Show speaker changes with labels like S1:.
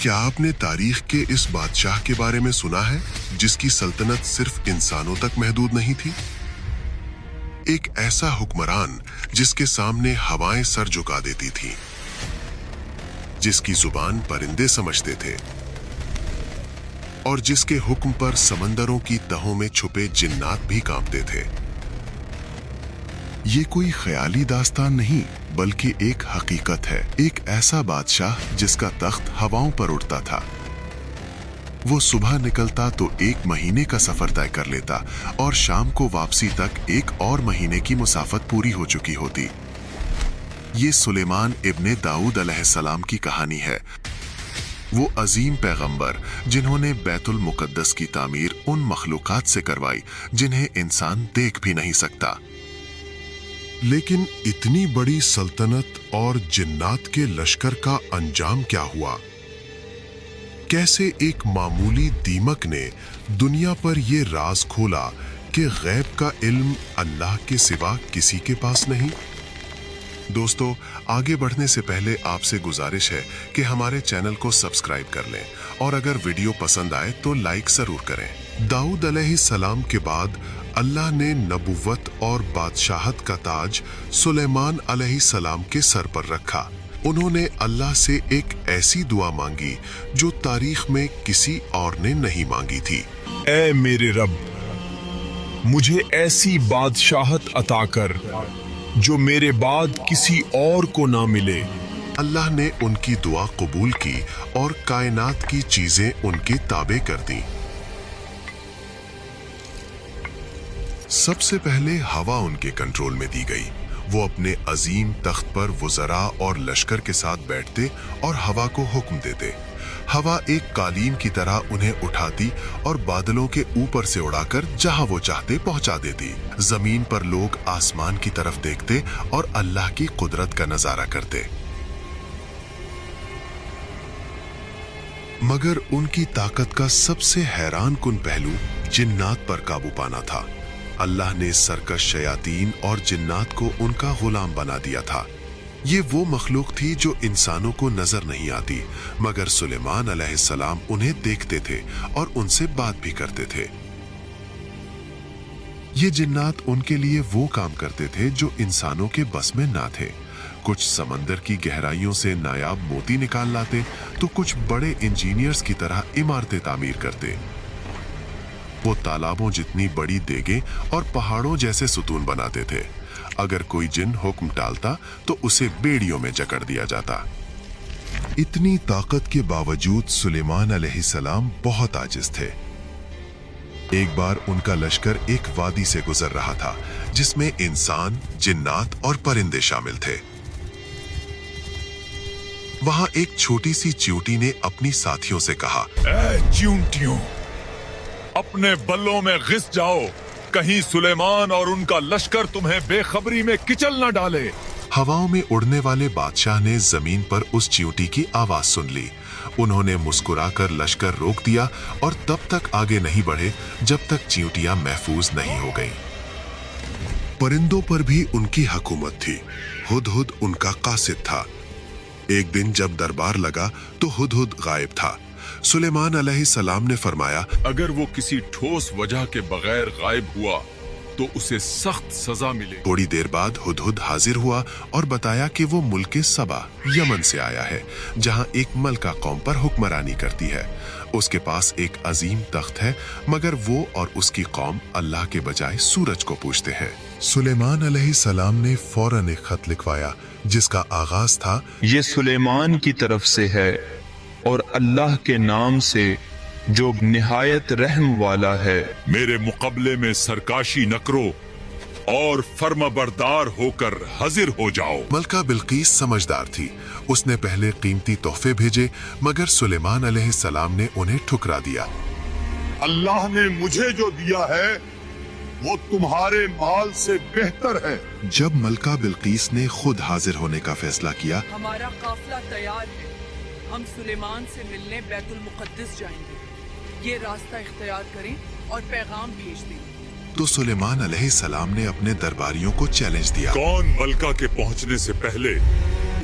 S1: کیا آپ نے تاریخ کے اس بادشاہ کے بارے میں سنا ہے جس کی سلطنت صرف انسانوں تک محدود نہیں تھی؟ ایک ایسا حکمران جس کے سامنے ہوائیں سر جھکا دیتی تھیں، جس کی زبان پرندے سمجھتے تھے اور جس کے حکم پر سمندروں کی تہوں میں چھپے جنات بھی کانپتے تھے۔ یہ کوئی خیالی داستان نہیں بلکہ ایک حقیقت ہے، ایک ایسا بادشاہ جس کا تخت ہواؤں پر اڑتا تھا۔ وہ صبح نکلتا تو 1 مہینے کا سفر طے کر لیتا اور شام کو واپسی تک 1 اور مہینے کی مسافت پوری ہو چکی ہوتی۔ یہ سلیمان ابن داؤد علیہ السلام کی کہانی ہے، وہ عظیم پیغمبر جنہوں نے بیت المقدس کی تعمیر ان مخلوقات سے کروائی جنہیں انسان دیکھ بھی نہیں سکتا۔ لیکن اتنی بڑی سلطنت اور جنات کے لشکر کا انجام کیا ہوا؟ کیسے ایک معمولی دیمک نے دنیا پر یہ راز کھولا کہ غیب کا علم اللہ کے سوا کسی کے پاس نہیں؟ دوستو، آگے بڑھنے سے پہلے آپ سے گزارش ہے کہ ہمارے چینل کو سبسکرائب کر لیں اور اگر ویڈیو پسند آئے تو لائک ضرور کریں۔ داؤد علیہ السلام کے بعد اللہ نے نبوت اور بادشاہت کا تاج سلیمان علیہ السلام کے سر پر رکھا۔ انہوں نے اللہ سے ایک ایسی دعا مانگی جو تاریخ میں کسی اور نے نہیں مانگی تھی۔
S2: اے میرے رب، مجھے ایسی بادشاہت عطا کر جو میرے بعد کسی اور کو نہ ملے۔
S1: اللہ نے ان کی دعا قبول کی اور کائنات کی چیزیں ان کے تابع کر دیں۔ سب سے پہلے ہوا ان کے کنٹرول میں دی گئی۔ وہ اپنے عظیم تخت پر وزراء اور لشکر کے ساتھ بیٹھتے اور ہوا کو حکم دیتے۔ ہوا ایک قالین کی طرح انہیں اٹھاتی اور بادلوں کے اوپر سے اڑا کر جہاں وہ چاہتے پہنچا دیتی۔ زمین پر لوگ آسمان کی طرف دیکھتے اور اللہ کی قدرت کا نظارہ کرتے۔ مگر ان کی طاقت کا سب سے حیران کن پہلو جنات پر قابو پانا تھا۔ اللہ نے سرکش شیاطین اور جنات کو ان کا غلام بنا دیا تھا۔ یہ وہ مخلوق تھی جو انسانوں کو نظر نہیں آتی، مگر سلیمان علیہ السلام انہیں دیکھتے تھے اور ان سے بات بھی کرتے تھے۔ یہ جنات ان کے لیے وہ کام کرتے تھے جو انسانوں کے بس میں نہ تھے۔ کچھ سمندر کی گہرائیوں سے نایاب موتی نکال لاتے تو کچھ بڑے انجینئرز کی طرح عمارتیں تعمیر کرتے۔ وہ تالابوں جتنی بڑی دیگیں اور پہاڑوں جیسے ستون بناتے تھے۔ اگر کوئی جن حکم ٹالتا تو اسے بیڑیوں میں جکڑ دیا جاتا۔ اتنی طاقت کے باوجود سلیمان علیہ السلام بہت عاجز تھے۔ ایک بار ان کا لشکر ایک وادی سے گزر رہا تھا جس میں انسان، جنات اور پرندے شامل تھے۔ وہاں ایک چھوٹی سی چیونٹی نے اپنی ساتھیوں سے کہا،
S2: اے چیونٹیوں، اپنے بلوں میں گھس جاؤ، کہیں سلیمان اور ان کا لشکر تمہیں بے خبری میں کچل نہ ڈالے۔
S1: ہواؤں میں اڑنے والے بادشاہ نے زمین پر اس چیونٹی کی آواز سن لی۔ انہوں نے مسکرا کر لشکر روک دیا اور تب تک آگے نہیں بڑھے جب تک چیونٹیاں محفوظ نہیں ہو گئیں۔ پرندوں پر بھی ان کی حکومت تھی۔ ہدہد ان کا قاصد تھا۔ ایک دن جب دربار لگا تو ہدہد غائب تھا۔ سلیمان علیہ السلام نے فرمایا،
S2: اگر وہ کسی ٹھوس وجہ کے بغیر غائب ہوا تو اسے سخت سزا ملے۔
S1: تھوڑی دیر بعد ہدہد حاضر ہوا اور بتایا کہ وہ ملک سبا، یمن سے آیا ہے، جہاں ایک ملکہ قوم پر حکمرانی کرتی ہے۔ اس کے پاس ایک عظیم تخت ہے، مگر وہ اور اس کی قوم اللہ کے بجائے سورج کو پوجتے ہیں۔ سلیمان علیہ السلام نے فوراً ایک خط لکھوایا جس کا آغاز تھا،
S3: یہ سلیمان کی طرف سے ہے اور اللہ کے نام سے جو نہایت رحم والا ہے۔
S2: میرے مقابلے میں سرکاشی نہ کرو اور فرما بردار ہو کر حاضر ہو جاؤ۔
S1: ملکہ بلقیس سمجھدار تھی۔ اس نے پہلے قیمتی تحفے بھیجے مگر سلیمان علیہ السلام نے انہیں ٹھکرا دیا۔
S2: اللہ نے مجھے جو دیا ہے وہ تمہارے مال سے بہتر ہے۔
S1: جب ملکہ بلقیس نے خود حاضر ہونے کا فیصلہ کیا،
S4: ہمارا قافلہ تیار ہے، ہم سلیمان سے ملنے بیت المقدس جائیں گے، یہ راستہ اختیار کریں اور پیغام بھیج دیں۔
S1: تو سلیمان علیہ السلام نے اپنے درباریوں کو چیلنج دیا،
S2: کون ملکہ کے پہنچنے سے پہلے